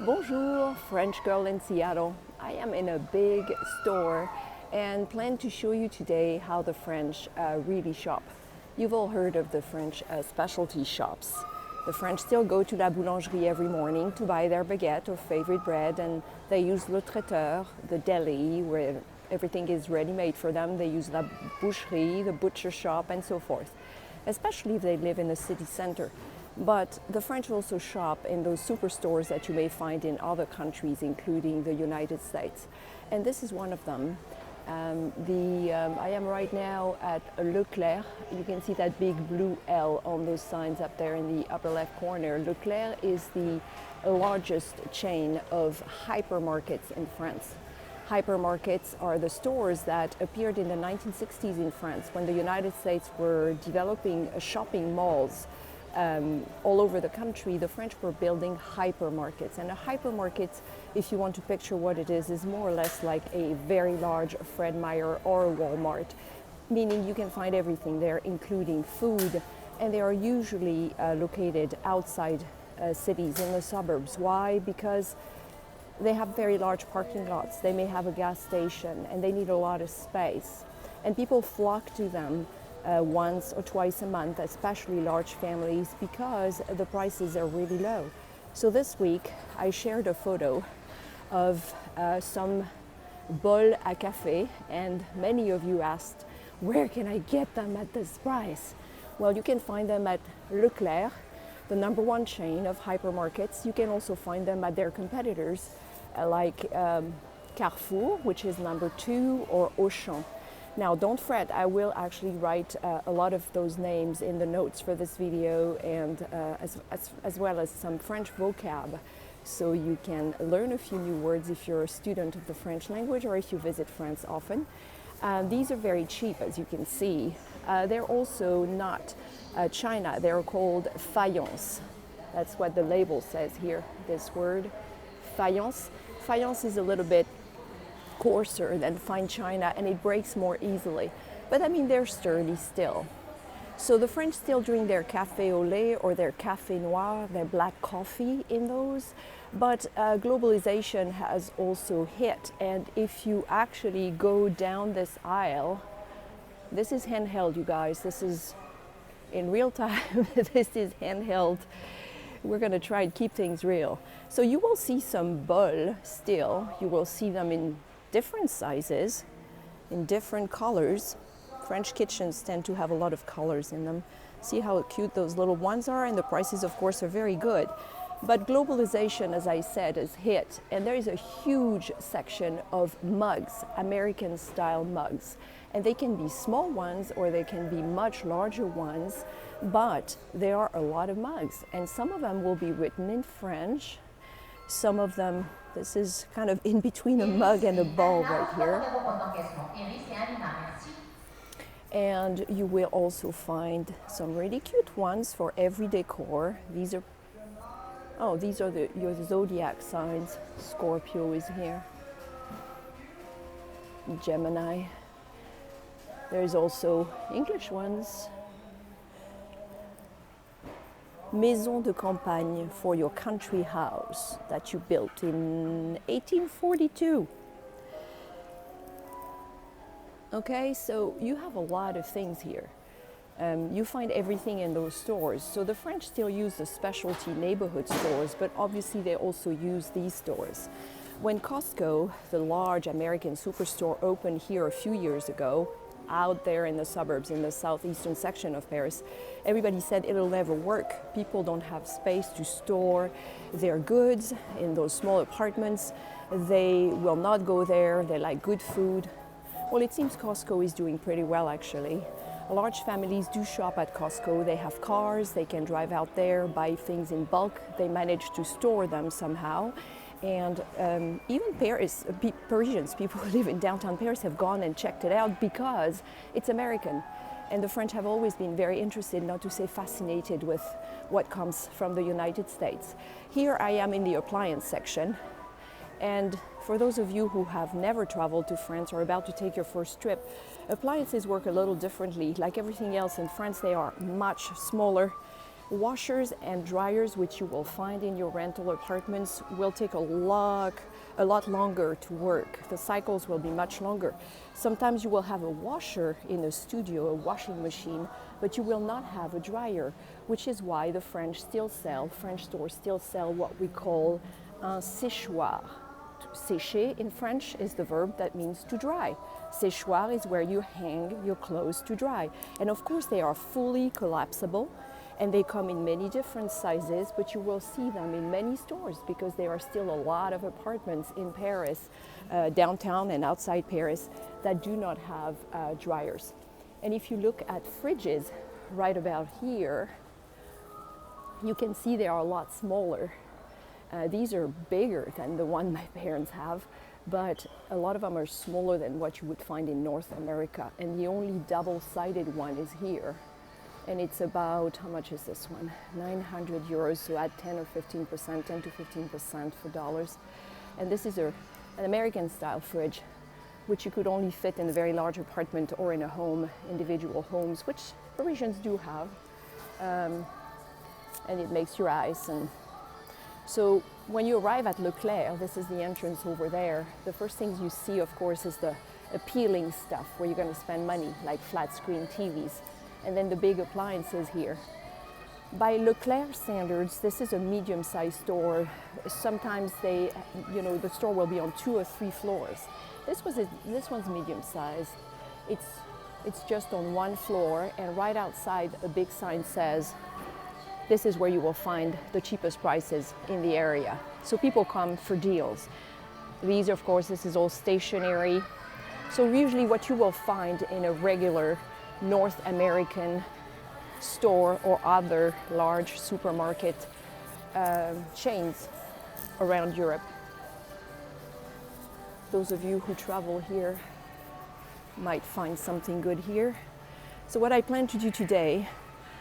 Bonjour, French girl in Seattle. I am in a big store and plan to show you today how the French really shop. You've all heard of the French specialty shops. The French still go to la boulangerie every morning to buy their baguette or favorite bread, and they use le traiteur, the deli, where everything is ready-made for them. They use la boucherie, the butcher shop, and so forth, especially if they live in a city center. But the French also shop in those superstores that you may find in other countries, including the United States. And this is one of them. I am right now at Leclerc. You can see that big blue L on those signs up there in the upper left corner. Leclerc is the largest chain of hypermarkets in France. Hypermarkets are the stores that appeared in the 1960s in France when the United States were developing shopping malls. All over the country, the French were building hypermarkets. And a hypermarket, if you want to picture what it is more or less like a very large Fred Meyer or a Walmart, meaning you can find everything there, including food. And they are usually located outside cities, in the suburbs. Why? Because they have very large parking lots. They may have a gas station, and they need a lot of space. And people flock to them once or twice a month, especially large families, because the prices are really low. So this week I shared a photo of some bols à café, and many of you asked, where can I get them at this price? Well, you can find them at Leclerc, the number one chain of hypermarkets. You can also find them at their competitors like Carrefour, which is number two, or Auchan. Now, don't fret, I will actually write a lot of those names in the notes for this video, and as well as some French vocab, so you can learn a few new words if you're a student of the French language or if you visit France often. These are very cheap, as you can see. They're also not China, they're called faïence. That's what the label says here, this word, faïence. Faïence is a little bit coarser than fine china, and it breaks more easily. But I mean, they're sturdy still. So the French still drink their café au lait or their café noir, their black coffee in those. But globalization has also hit. And if you actually go down this aisle, this is handheld, you guys. This is in real time. This is handheld. We're going to try and keep things real. So you will see some bols still. You will see them in different sizes, in different colors. French kitchens tend to have a lot of colors in them. See how cute those little ones are, and the prices, of course, are very good. But globalization, as I said, has hit, and there is a huge section of mugs, American-style mugs. And they can be small ones or they can be much larger ones, but there are a lot of mugs, and some of them will be written in French. Some of them, this is kind of in between a mug and a bowl right here. And you will also find some really cute ones for everyday decor. These are your Zodiac Signs. Scorpio is here. Gemini. There's also English ones. Maison de campagne, for your country house that you built in 1842. Okay, so you have a lot of things here. You find everything in those stores. So the French still use the specialty neighborhood stores, but obviously they also use these stores. When Costco, the large American superstore, opened here a few years ago, out there in the suburbs, in the southeastern section of Paris, everybody said it'll never work. People don't have space to store their goods in those small apartments. They will not go there. They like good food. Well, it seems Costco is doing pretty well, actually. Large families do shop at Costco. They have cars. They can drive out there, buy things in bulk. They manage to store them somehow. And even Parisians, people who live in downtown Paris, have gone and checked it out because it's American. And the French have always been very interested, not to say fascinated, with what comes from the United States. Here I am in the appliance section. And for those of you who have never traveled to France or about to take your first trip, appliances work a little differently. Like everything else in France, they are much smaller. Washers and dryers, which you will find in your rental apartments, will take a lot longer to work. The cycles will be much longer. Sometimes you will have a washer in a studio, a washing machine, but you will not have a dryer, which is why the French stores still sell what we call un séchoir. Sécher in French is the verb that means to dry. Séchoir is where you hang your clothes to dry. And of course they are fully collapsible, and they come in many different sizes, but you will see them in many stores because there are still a lot of apartments in Paris, downtown and outside Paris, that do not have dryers. And if you look at fridges right about here, you can see they are a lot smaller. These are bigger than the one my parents have, but a lot of them are smaller than what you would find in North America. And the only double-sided one is here. And it's about, how much is this one? 900 euros, so add 10 or 15%, 10 to 15% for dollars. And this is an American style fridge, which you could only fit in a very large apartment or in a home, individual homes, which Parisians do have. And it makes your ice. And so when you arrive at Leclerc, this is the entrance over there, the first things you see, of course, is the appealing stuff where you're going to spend money, like flat screen TVs. And then the big appliances here. By Leclerc standards, this is a medium-sized store. Sometimes the store will be on 2 or 3 floors. This one's medium-sized. It's just on 1 floor, and right outside a big sign says, this is where you will find the cheapest prices in the area. So people come for deals. These, of course, this is all stationery. So usually what you will find in a regular North American store or other large supermarket chains around Europe. Those of you who travel here might find something good here. So what I plan to do today,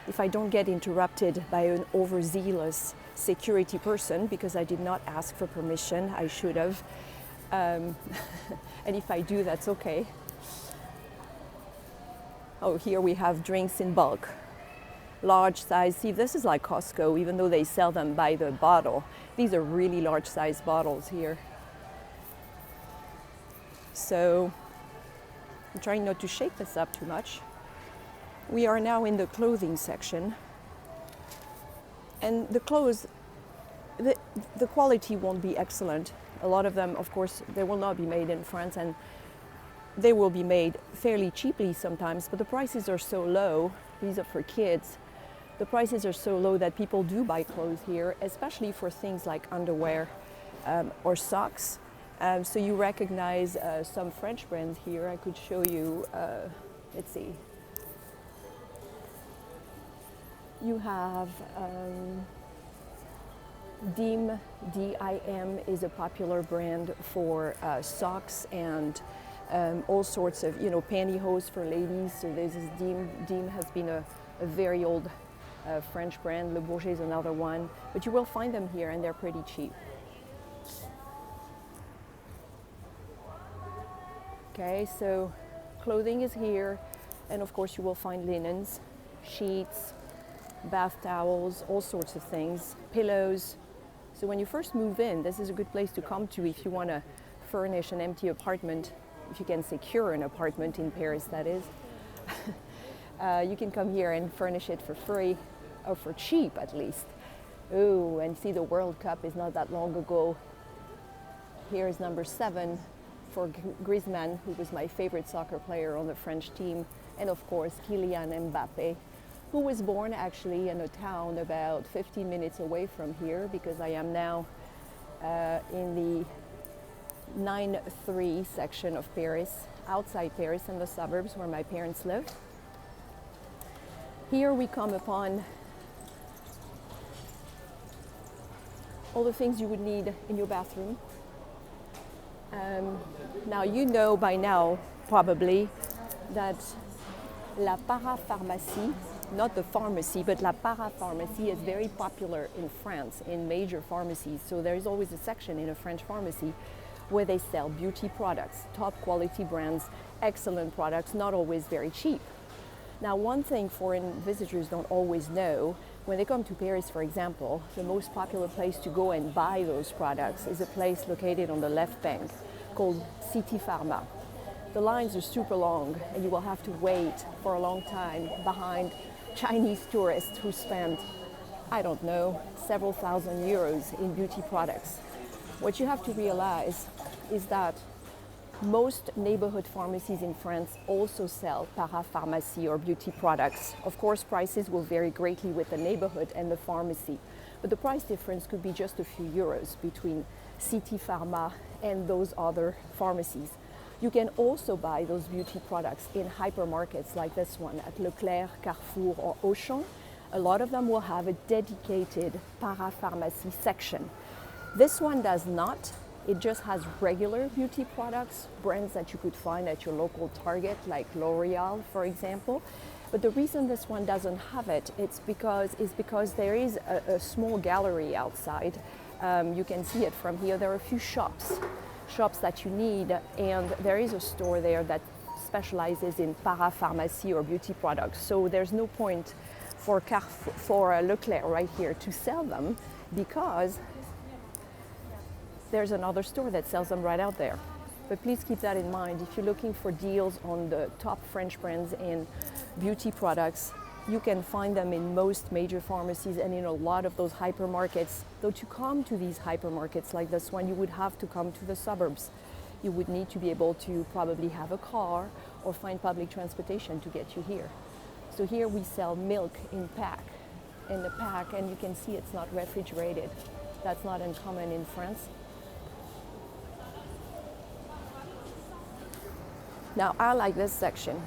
if I don't get interrupted by an overzealous security person, because I did not ask for permission, I should have, and if I do, that's okay. Oh, here we have drinks in bulk, large size. See, this is like Costco, even though they sell them by the bottle. These are really large size bottles here. So I'm trying not to shake this up too much. We are now in the clothing section. And the clothes, the quality won't be excellent. A lot of them, of course, they will not be made in France, and they will be made fairly cheaply sometimes, but the prices are so low. These are for kids. The prices are so low that people do buy clothes here, especially for things like underwear or socks. So you recognize some French brands here. I could show you, let's see. You have DIM, D-I-M is a popular brand for socks and all sorts of, pantyhose for ladies. So this is DIM. DIM has been a very old French brand. Le Bourget is another one. But you will find them here, and they're pretty cheap. Okay, so clothing is here. And of course you will find linens, sheets, bath towels, all sorts of things, pillows. So when you first move in, this is a good place to come to if you want to furnish an empty apartment. If you can secure an apartment in Paris, that is. You can come here and furnish it for free, or for cheap at least. Oh, and see, the World Cup is not that long ago. Here is number 7 for Griezmann, who was my favorite soccer player on the French team. And of course, Kylian Mbappé, who was born actually in a town about 15 minutes away from here, because I am now in the 9-3 section of Paris, outside Paris in the suburbs where my parents live. Here we come upon all the things you would need in your bathroom. Now you know by now probably that la parapharmacie, not the pharmacy, but la parapharmacie is very popular in France in major pharmacies. So there is always a section in a French pharmacy where they sell beauty products, top quality brands, excellent products, not always very cheap. Now, one thing foreign visitors don't always know, when they come to Paris, for example, the most popular place to go and buy those products is a place located on the left bank called City Pharma. The lines are super long and you will have to wait for a long time behind Chinese tourists who spend, I don't know, several thousand euros in beauty products. What you have to realize is that most neighborhood pharmacies in France also sell parapharmacie or beauty products. Of course, prices will vary greatly with the neighborhood and the pharmacy, but the price difference could be just a few euros between City Pharma and those other pharmacies. You can also buy those beauty products in hypermarkets like this one at Leclerc, Carrefour or Auchan. A lot of them will have a dedicated parapharmacie section. This one does not. It just has regular beauty products, brands that you could find at your local Target, like L'Oreal, for example. But the reason this one doesn't have it, is because there is a small gallery outside. You can see it from here. There are a few shops that you need, and there is a store there that specializes in parapharmacie or beauty products. So there's no point for Leclerc right here to sell them, because there's another store that sells them right out there. But please keep that in mind. If you're looking for deals on the top French brands in beauty products, you can find them in most major pharmacies and in a lot of those hypermarkets. Though to come to these hypermarkets like this one, you would have to come to the suburbs. You would need to be able to probably have a car or find public transportation to get you here. So here we sell milk in the pack, and you can see it's not refrigerated. That's not uncommon in France. Now, I like this section.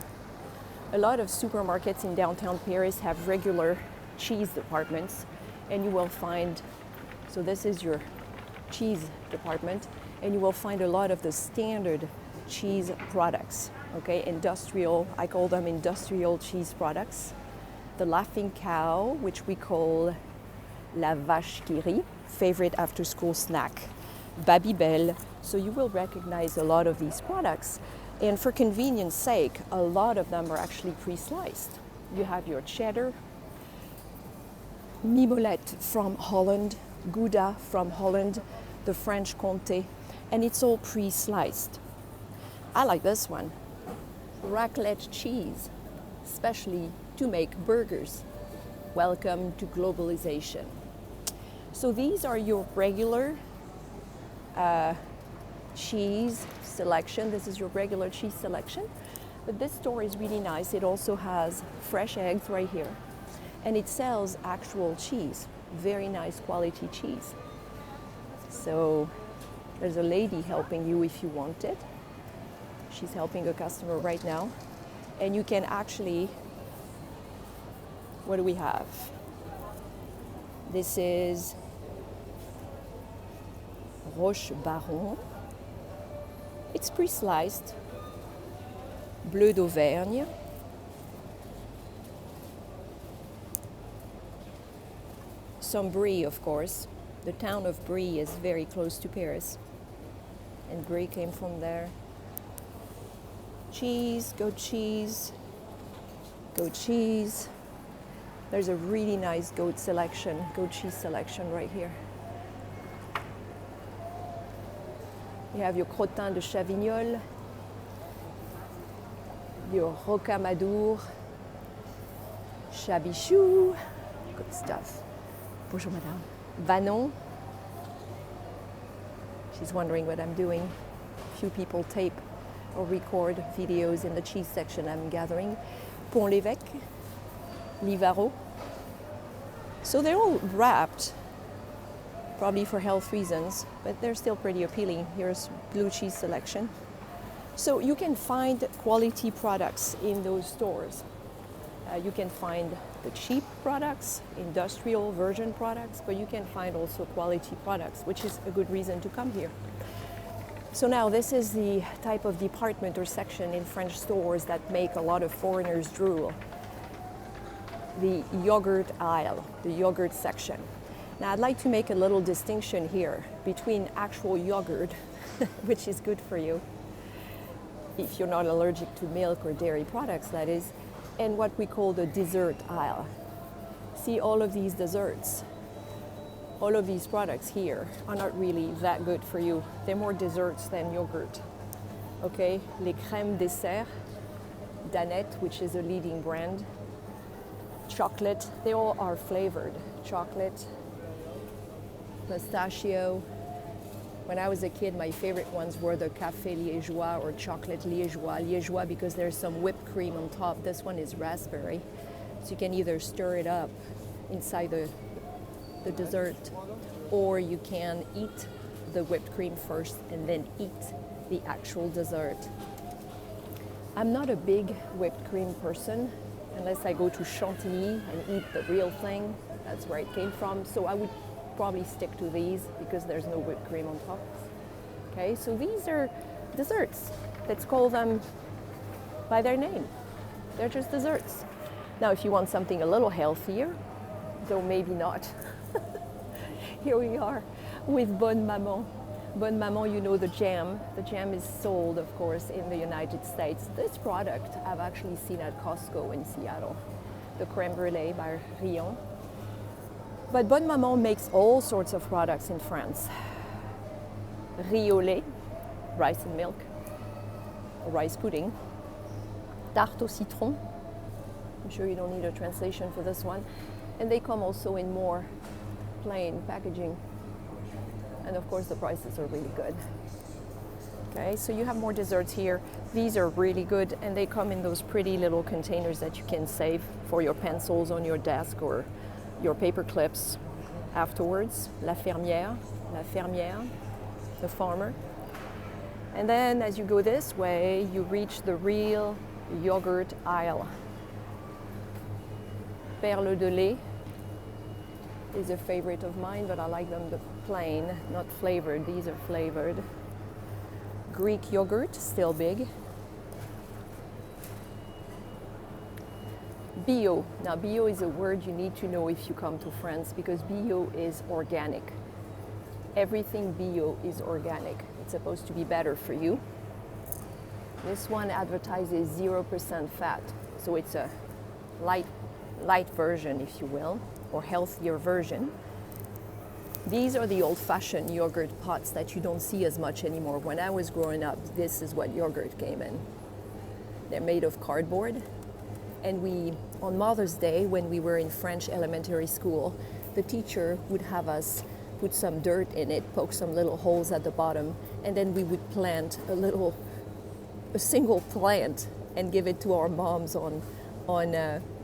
A lot of supermarkets in downtown Paris have regular cheese departments, and you will find, so this is your cheese department, and you will find a lot of the standard cheese products, okay, industrial, I call them industrial cheese products. The Laughing Cow, which we call la vache qui rit, favorite after school snack, Babybel, so you will recognize a lot of these products. And for convenience sake, a lot of them are actually pre-sliced. You have your cheddar, Mimolette from Holland, Gouda from Holland, the French Comté, and it's all pre-sliced. I like this one, raclette cheese, especially to make burgers. Welcome to globalization. So these are your regular cheese selection. This is your regular cheese selection, but this store is really nice. It also has fresh eggs right here, and it sells actual cheese, very nice quality cheese. So there's a lady helping you if you want it. She's helping a customer right now, and you can actually, what do we have? This is Roche Baron. It's pre-sliced, Bleu d'Auvergne, some Brie, of course. The town of Brie is very close to Paris, and Brie came from there. Cheese, goat cheese, goat cheese. There's a really nice goat cheese selection right here. You have your crottin de Chavignol, your rocamadour, chabichou, good stuff. Bonjour, madame. Vanon. She's wondering what I'm doing. Few people tape or record videos in the cheese section I'm gathering. Pont-l'Évêque, Véro. So they're all wrapped, probably for health reasons, but they're still pretty appealing. Here's blue cheese selection. So you can find quality products in those stores. You can find the cheap products, industrial version products, but you can find also quality products, which is a good reason to come here. So now this is the type of department or section in French stores that make a lot of foreigners drool. The yogurt aisle, the yogurt section. Now I'd like to make a little distinction here between actual yogurt, which is good for you, if you're not allergic to milk or dairy products, that is, and what we call the dessert aisle. See, all of these desserts, all of these products here are not really that good for you. They're more desserts than yogurt. Okay, les crèmes dessert, Danette, which is a leading brand, chocolate, they all are flavored. Chocolate, pistachio. When I was a kid, my favorite ones were the café liégeois or chocolate liégeois. Liégeois because there's some whipped cream on top. This one is raspberry. So you can either stir it up inside the dessert, or you can eat the whipped cream first and then eat the actual dessert. I'm not a big whipped cream person unless I go to Chantilly and eat the real thing. That's where it came from. So I would probably stick to these because there's no whipped cream on top. Okay, so these are desserts. Let's call them by their name. They're just desserts. Now, if you want something a little healthier, though maybe not, here we are with Bonne Maman. Bonne Maman, you know the jam. The jam is sold, of course, in the United States. This product I've actually seen at Costco in Seattle. The crème brûlée by Géant. But Bonne Maman makes all sorts of products in France. Riz au lait, rice and milk, rice pudding. Tarte au citron. I'm sure you don't need a translation for this one. And they come also in more plain packaging. And of course the prices are really good. Okay, so you have more desserts here. These are really good and they come in those pretty little containers that you can save for your pencils on your desk or your paper clips afterwards. La fermière, the farmer. And then as you go this way, you reach the real yogurt aisle. Perles de lait is a favorite of mine, but I like them the plain, not flavored. These are flavored. Greek yogurt, still big. Bio. Now, bio is a word you need to know if you come to France because bio is organic. Everything bio is organic. It's supposed to be better for you. This one advertises 0% fat, so it's a light version, if you will, or healthier version. These are the old-fashioned yogurt pots that you don't see as much anymore. When I was growing up, this is what yogurt came in. They're made of cardboard. And on Mother's Day, when we were in French elementary school, the teacher would have us put some dirt in it, poke some little holes at the bottom, and then we would plant a single plant and give it to our moms on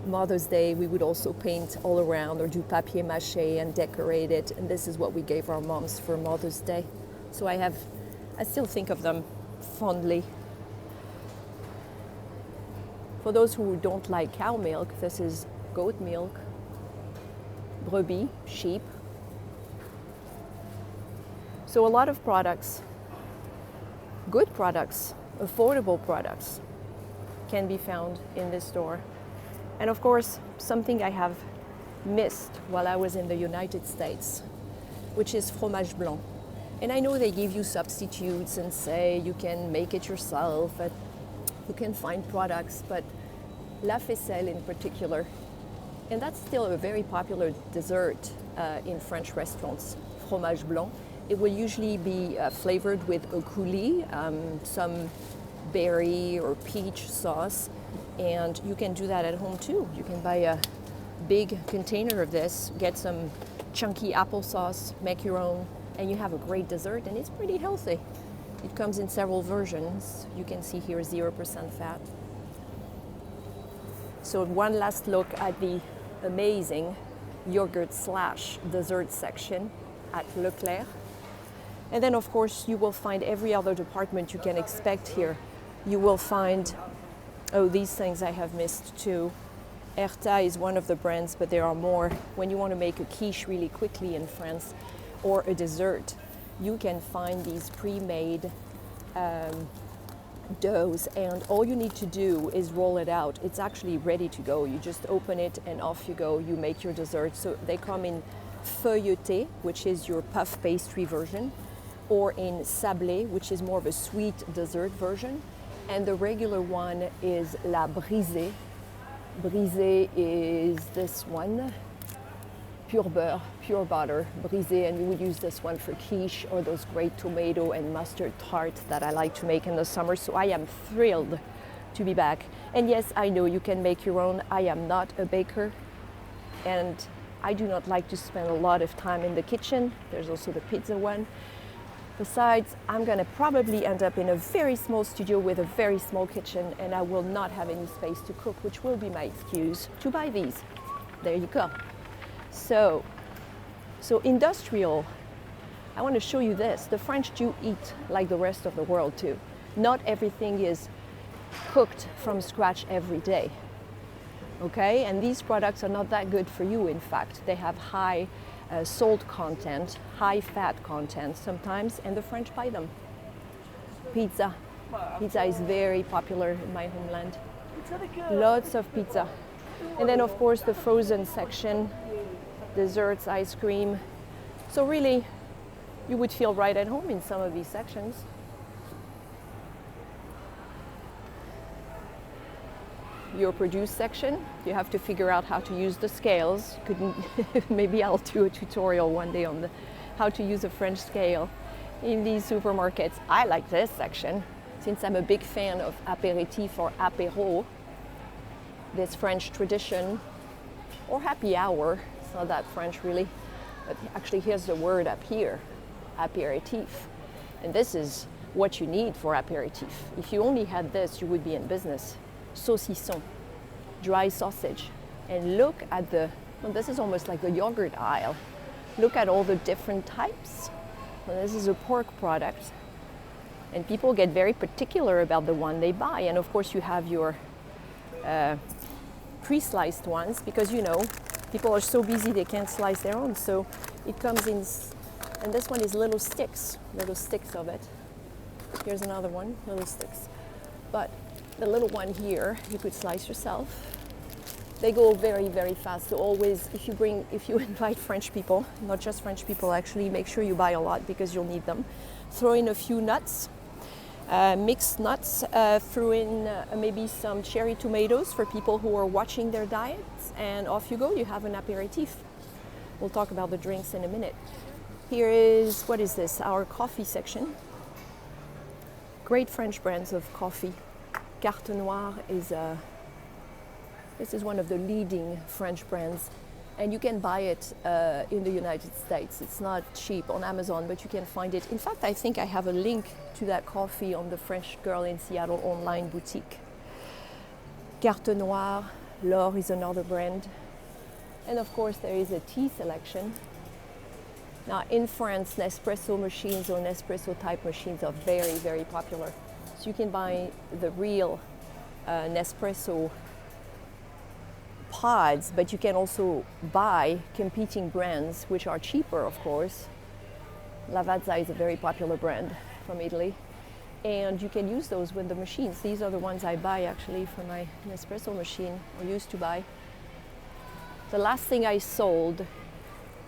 Mother's Day. We would also paint all around or do papier mâché and decorate it. And this is what we gave our moms for Mother's Day. So I still think of them fondly. For those who don't like cow milk, this is goat milk, brebis, sheep. So a lot of products, good products, affordable products can be found in this store. And of course, something I have missed while I was in the United States, which is fromage blanc. And I know they give you substitutes and say you can make it yourself, and you can find products, but la faisselle in particular, and that's still a very popular dessert in French restaurants, fromage blanc. It will usually be flavored with a coulis, some berry or peach sauce, and you can do that at home too. You can buy a big container of this, get some chunky applesauce, make your own, and you have a great dessert, and it's pretty healthy. It comes in several versions. You can see here 0% fat. So one last look at the amazing yogurt / dessert section at Leclerc. And then of course you will find every other department you can expect here. You will find, these things I have missed too. Herta is one of the brands, but there are more. When you want to make a quiche really quickly in France or a dessert, you can find these pre-made doughs, and all you need to do is roll it out. It's actually ready to go. You just open it and off you go. You make your dessert. So they come in feuilleté, which is your puff pastry version, or in sablé, which is more of a sweet dessert version. And the regular one is la brisée. Brisée is this one. pure beurre, pure butter, brisé, and you would use this one for quiche or those great tomato and mustard tarts that I like to make in the summer. So I am thrilled to be back. And yes, I know you can make your own. I am not a baker, and I do not like to spend a lot of time in the kitchen. There's also the pizza one. Besides, I'm gonna probably end up in a very small studio with a very small kitchen, and I will not have any space to cook, which will be my excuse to buy these. There you go. So industrial, I want to show you this. The French do eat like the rest of the world too. Not everything is cooked from scratch every day. Okay, and these products are not that good for you. In fact, they have high salt content, high fat content sometimes, and the French buy them. Pizza. Pizza is very popular in my homeland. Lots of pizza. And then of course the frozen section, desserts, ice cream. So really, you would feel right at home in some of these sections. Your produce section, you have to figure out how to use the scales. Maybe I'll do a tutorial one day on how to use a French scale in these supermarkets. I like this section since I'm a big fan of apéritif or apéro, this French tradition, or happy hour. It's not that French really, but actually here's the word up here, apéritif. And this is what you need for apéritif. If you only had this, you would be in business. Saucisson, dry sausage. And look at well, this is almost like the yogurt aisle. Look at all the different types. Well, this is a pork product. And people get very particular about the one they buy. And of course you have your pre-sliced ones, because you know, people are so busy they can't slice their own. So it comes in, and this one is little sticks of it. Here's another one, little sticks. But the little one here, you could slice yourself. They go very, very fast. So always, if you invite French people, not just French people actually, make sure you buy a lot because you'll need them. Throw in a few nuts, mixed nuts, throw in maybe some cherry tomatoes for people who are watching their diets, and off you go, you have an apéritif. We'll talk about the drinks in a minute. Here is, what is this? Our coffee section. Great French brands of coffee. Carte Noire this is one of the leading French brands, and you can buy it in the United States. It's not cheap on Amazon, but you can find it. In fact, I think I have a link to that coffee on the French Girl in Seattle online boutique. Carte Noire, L'Or is another brand. And of course, there is a tea selection. Now in France, Nespresso machines or Nespresso type machines are very, very popular. So you can buy the real Nespresso pods, but you can also buy competing brands which are cheaper, of course. Lavazza is a very popular brand from Italy, and you can use those with the machines. These are the ones I buy actually for my Nespresso machine, or used to buy. The last thing I sold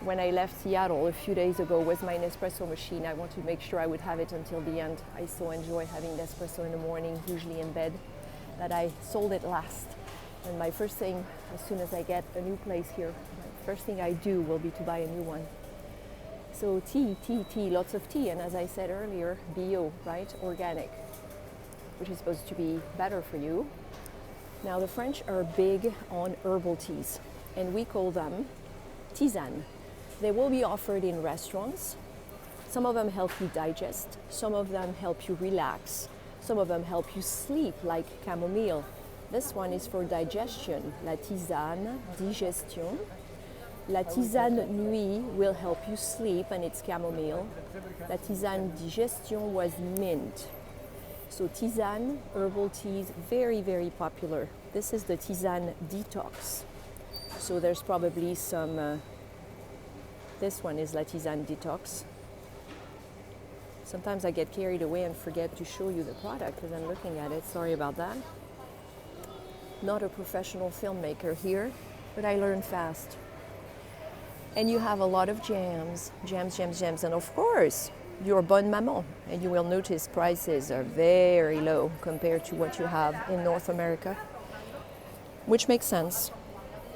when I left Seattle a few days ago was my Nespresso machine. I want to make sure I would have it until the end. I so enjoy having Nespresso in the morning, usually in bed, that I sold it last. And my first thing, as soon as I get a new place here, the first thing I do will be to buy a new one. So tea, lots of tea. And as I said earlier, bio, right? Organic, which is supposed to be better for you. Now the French are big on herbal teas, and we call them tisanes. They will be offered in restaurants. Some of them help you digest, some of them help you relax, some of them help you sleep, like chamomile. This one is for digestion, la tisane digestion. La tisane nuit will help you sleep, and it's chamomile. La tisane digestion was mint. So tisane, herbal teas, very, very popular. This is the tisane detox. So there's probably some, this one is la tisane detox. Sometimes I get carried away and forget to show you the product as I'm looking at it. Sorry about that. Not a professional filmmaker here, but I learn fast. And you have a lot of jams. And of course, your bonne maman. And you will notice prices are very low compared to what you have in North America, which makes sense.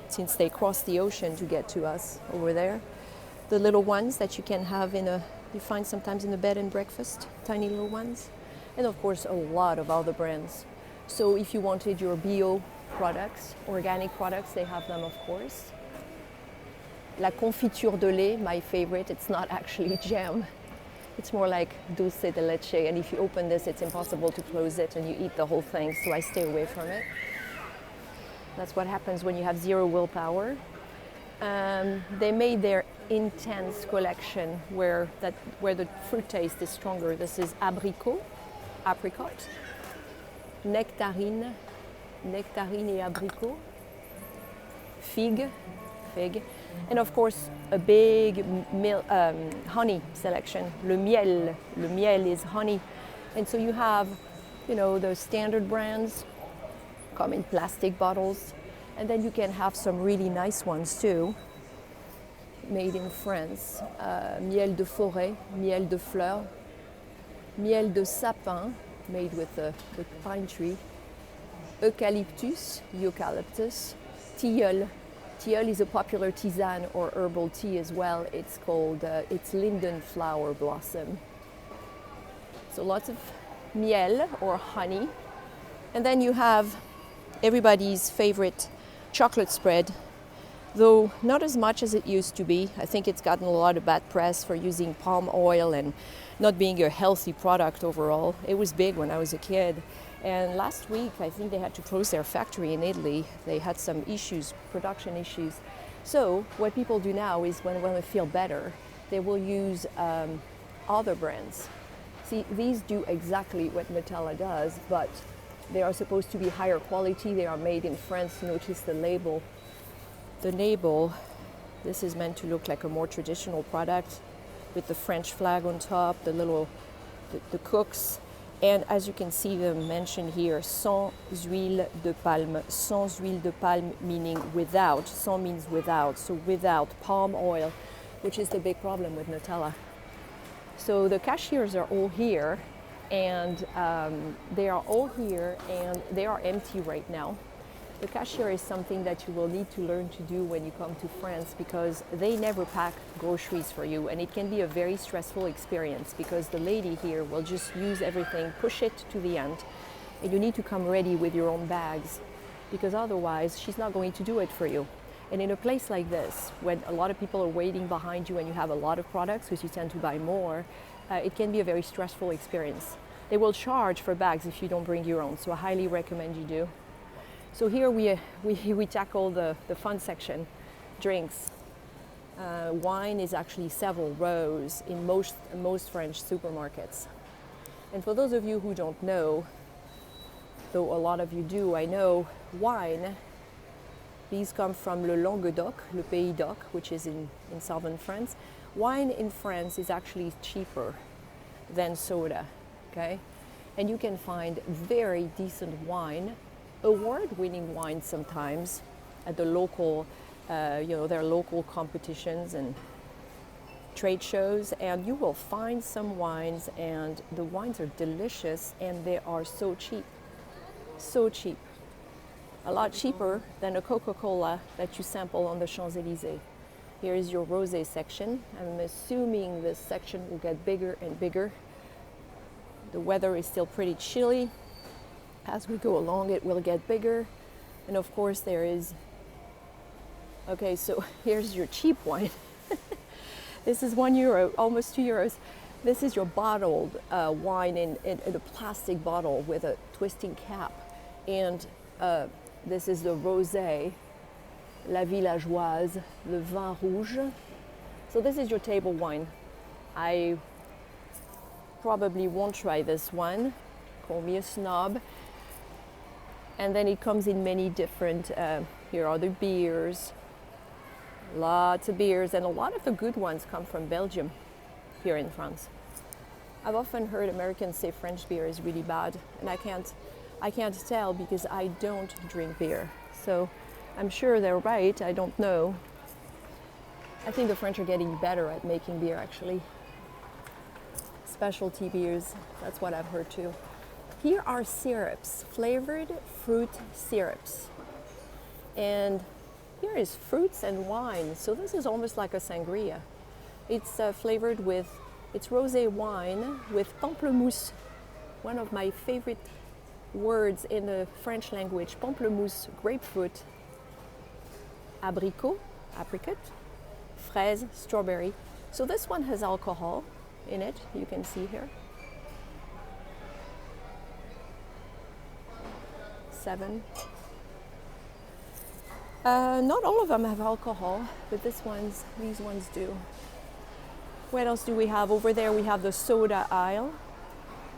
since they cross the ocean to get to us over there. The little ones that you can have you find sometimes in the bed and breakfast, tiny little ones. And of course, a lot of other brands. So if you wanted your bio products, organic products, they have them, of course. La confiture de lait, my favorite, it's not actually jam. It's more like dulce de leche, and if you open this, it's impossible to close it and you eat the whole thing, so I stay away from it. That's what happens when you have zero willpower. They made their intense collection where the fruit taste is stronger. This is apricot, nectarine et abricot, fig, and of course a big honey selection. Le miel is honey, and so you have, the standard brands come in plastic bottles, and then you can have some really nice ones too, made in France. Miel de forêt, miel de fleurs, miel de sapin, made with the pine tree, eucalyptus, tilleul. Tilleul is a popular tisane or herbal tea as well. It's called, it's linden flower blossom. So lots of miel or honey. And then you have everybody's favorite chocolate spread, though not as much as it used to be. I think it's gotten a lot of bad press for using palm oil and not being a healthy product overall. It was big when I was a kid. And last week, I think they had to close their factory in Italy. They had some issues, production issues. So what people do now is when they feel better, they will use other brands. See, these do exactly what Nutella does, but they are supposed to be higher quality. They are made in France. Notice the label. The label, this is meant to look like a more traditional product with the French flag on top, the cooks. And as you can see them mentioned here, sans huile de palme. Sans huile de palme meaning without. Sans means without, so without palm oil, which is the big problem with Nutella. So the cashiers are all here, and they are empty right now. The cashier is something that you will need to learn to do when you come to France, because they never pack groceries for you, and it can be a very stressful experience because the lady here will just use everything, push it to the end, and you need to come ready with your own bags, because otherwise she's not going to do it for you. And in a place like this, when a lot of people are waiting behind you and you have a lot of products because you tend to buy more, it can be a very stressful experience. They will charge for bags if you don't bring your own, so I highly recommend you do. So here we tackle the fun section, drinks. Wine is actually several rows in most French supermarkets. And for those of you who don't know, though a lot of you do, I know, wine, these come from Le Languedoc, Le Pays d'Oc, which is in southern France. Wine in France is actually cheaper than soda, okay? And you can find very decent wine, award-winning wine sometimes, at the local, their local competitions and trade shows, and you will find some wines, and the wines are delicious, and they are so cheap, so cheap. A lot cheaper than a Coca-Cola that you sample on the Champs-Élysées. Here is your rosé section. I'm assuming this section will get bigger and bigger. The weather is still pretty chilly. As we go along, it will get bigger. And of course there is, okay, so here's your cheap wine. This is €1, almost €2. This is your bottled wine in a plastic bottle with a twisting cap. And this is the rosé, la villageoise, le vin rouge. So this is your table wine. I probably won't try this one. Call me a snob. And then it comes in many different, here are the beers. Lots of beers, and a lot of the good ones come from Belgium here in France. I've often heard Americans say French beer is really bad, and I can't tell because I don't drink beer. So I'm sure they're right, I don't know. I think the French are getting better at making beer actually. Specialty beers, that's what I've heard too. Here are syrups, flavored fruit syrups. And here is fruits and wine. So this is almost like a sangria. It's flavored with, it's rosé wine with pamplemousse, one of my favorite words in the French language. Pamplemousse, grapefruit, abricot, apricot, fraise, strawberry. So this one has alcohol in it, you can see here. 7. Not all of them have alcohol, but these ones do. What else do we have? Over there we have the soda aisle.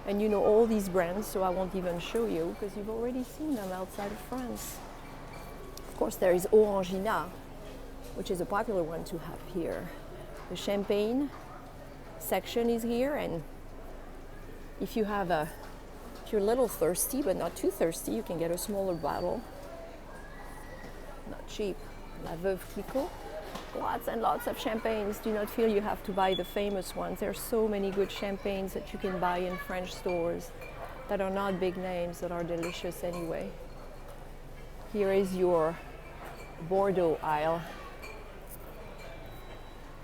And you know all these brands, so I won't even show you because you've already seen them outside of France. Of course, there is Orangina, which is a popular one to have here. The champagne section is here, and if you're a little thirsty but not too thirsty, you can get a smaller bottle. Not cheap. La Veuve Clicquot. Lots and lots of champagnes. Do not feel you have to buy the famous ones. There are so many good champagnes that you can buy in French stores that are not big names, that are delicious anyway. Here is your Bordeaux aisle.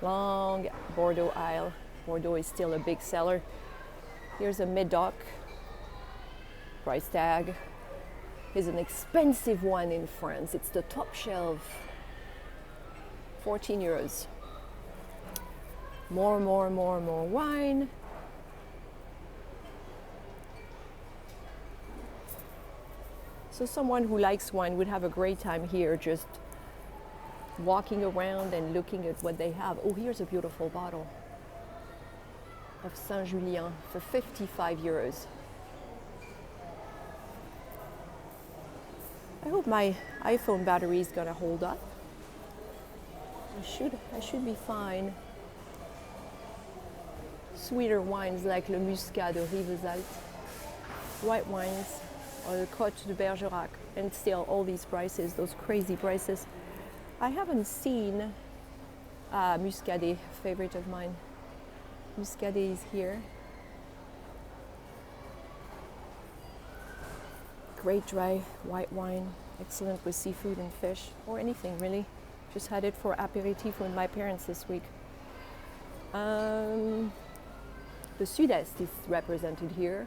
Long Bordeaux aisle. Bordeaux is still a big seller. Here's a Médoc. Price tag. Here's an expensive one in France. It's the top shelf. 14 euros. More wine. So someone who likes wine would have a great time here, just walking around and looking at what they have. Oh, here's a beautiful bottle of Saint-Julien for 55 euros. I hope my iPhone battery is gonna hold up. I should be fine. Sweeter wines like le Muscat de Rivesaltes, white wines, or the Côte de Bergerac, and still all these prices, those crazy prices. I haven't seen Muscadet, favorite of mine. Muscadet is here. Great dry white wine, excellent with seafood and fish, or anything really. Just had it for aperitif with my parents this week. The Sud-Est is represented here.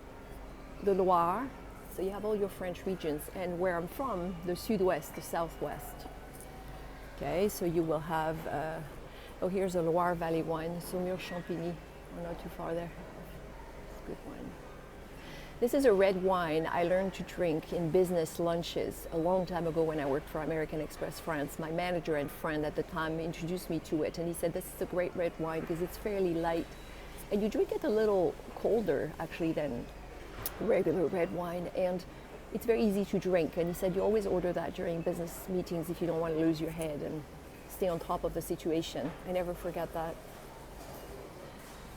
The Loire, so you have all your French regions. And where I'm from, the Sud-Ouest, the Southwest. Okay, so you will have, oh, here's a Loire Valley wine, Saumur-Champigny. We're not too far there. It's a good wine. This is a red wine I learned to drink in business lunches a long time ago when I worked for American Express France. My manager and friend at the time introduced me to it, and he said, this is a great red wine because it's fairly light. And you drink it a little colder, actually, than regular red wine, and it's very easy to drink. And he said, you always order that during business meetings if you don't want to lose your head and stay on top of the situation. I never forget that.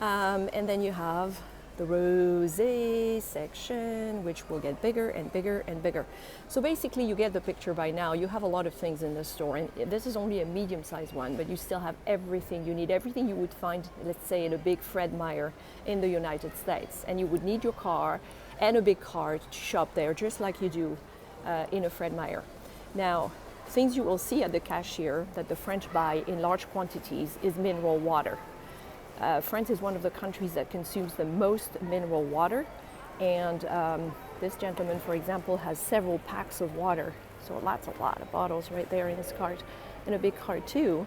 And then you have the rosé section, which will get bigger and bigger and bigger. So basically you get the picture by now. You have a lot of things in this store, and this is only a medium-sized one, but you still have everything you need, everything you would find, let's say, in a big Fred Meyer in the United States. And you would need your car and a big cart to shop there, just like you do in a Fred Meyer. Now, things you will see at the cashier that the French buy in large quantities is mineral water. France is one of the countries that consumes the most mineral water, and this gentleman, for example, has several packs of water, so a lot of bottles right there in his cart, and a big cart too,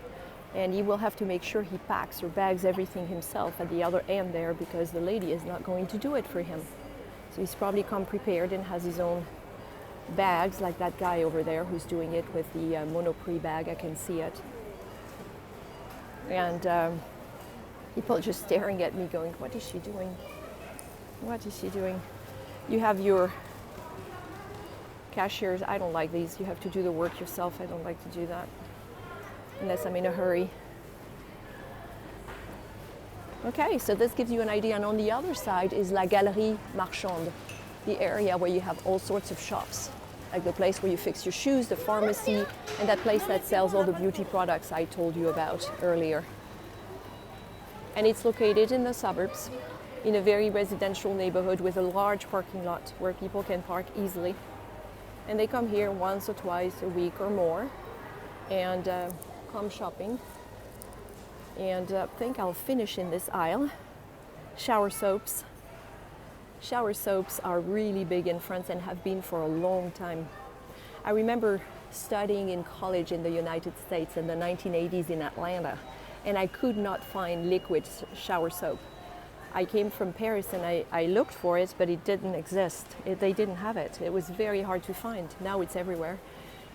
and he will have to make sure he packs or bags everything himself at the other end there, because the lady is not going to do it for him. So he's probably come prepared and has his own bags, like that guy over there who's doing it with the Monoprix bag. I can see it. And people just staring at me going, what is she doing? What is she doing? You have your cashiers. I don't like these. You have to do the work yourself. I don't like to do that unless I'm in a hurry. Okay, so this gives you an idea. And on the other side is La Galerie Marchande, the area where you have all sorts of shops, like the place where you fix your shoes, the pharmacy, and that place that sells all the beauty products I told you about earlier. And it's located in the suburbs, in a very residential neighborhood with a large parking lot where people can park easily. And they come here once or twice a week or more. and come shopping. And I think I'll finish in this aisle. Shower soaps. Shower soaps are really big in France and have been for a long time. I remember studying in college in the United States in the 1980s in Atlanta, and I could not find liquid shower soap. I came from Paris and I looked for it, but it didn't exist. They didn't have it. It was very hard to find. Now it's everywhere.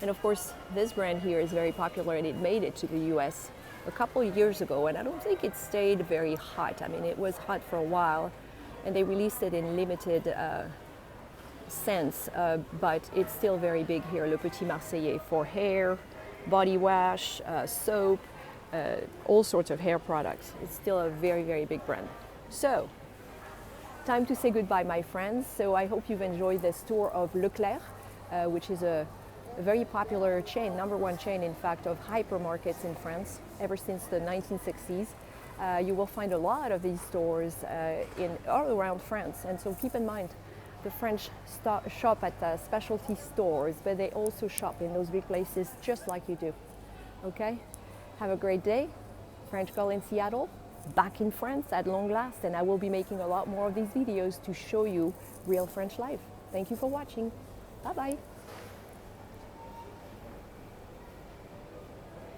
And of course, this brand here is very popular, and it made it to the US a couple of years ago, and I don't think it stayed very hot. I mean, it was hot for a while, and they released it in limited scents, but it's still very big here. Le Petit Marseillais for hair, body wash, soap, all sorts of hair products. It's still a very, very big brand. So, time to say goodbye, my friends. So I hope you've enjoyed this tour of Leclerc, which is a very popular chain, #1 chain, in fact, of hypermarkets in France ever since the 1960s. You will find a lot of these stores all around France, and so keep in mind, the French shop at specialty stores, but they also shop in those big places just like you do. Okay? Have a great day. French girl in Seattle, back in France at long last, and I will be making a lot more of these videos to show you real French life. Thank you for watching. Bye-bye.